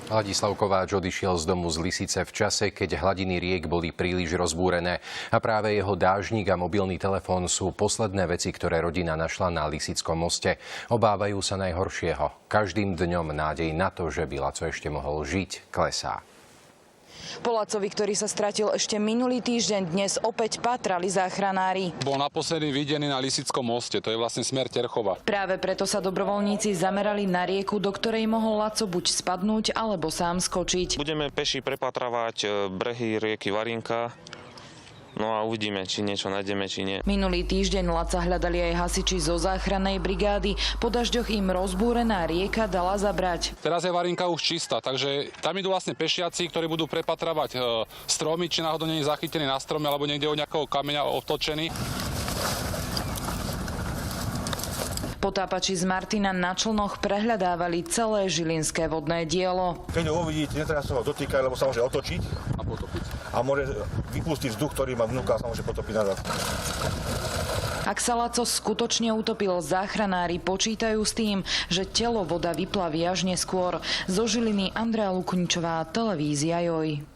Ladislav Kováč odišiel z domu z Lisice v čase, keď hladiny riek boli príliš rozbúrené a práve jeho dážnik a mobilný telefón sú posledné veci, ktoré rodina našla na Lisickom moste. Obávajú sa najhoršieho. Každým dňom nádej na to, že by Laco ešte mohol žiť, klesá. Po Lacovi, ktorý sa stratil ešte minulý týždeň, dnes opäť pátrali záchranári. Bol naposledy videný na Lisickom moste, to je vlastne smer Terchova. Práve preto sa dobrovoľníci zamerali na rieku, do ktorej mohol Laco buď spadnúť, alebo sám skočiť. Budeme peši prepatravať brehy rieky Varinka. No a uvidíme, či niečo nájdeme, či nie. Minulý týždeň Laca hľadali aj hasiči zo záchrannej brigády. Po dažďoch im rozbúrená rieka dala zabrať. Teraz je Varinka už čistá, takže tam idú vlastne pešiaci, ktorí budú prepatravať stromy, či náhodou nie je zachytený na strome, alebo niekde od nejakého kameňa obtočený. Potápači z Martina na člnoch prehľadávali celé žilinské vodné dielo. Keď ho uvidíte, netreba sa ho dotýkať, lebo sa môže otočiť A potopiť. a môže vypustiť vzduch, ktorý má vnúka a sa môže potopiť nazad. Ak sa Laco skutočne utopil, záchranári počítajú s tým, že telo voda vyplaví až neskôr. Zo Žiliny Andrea Lukničová, televízia JOJ.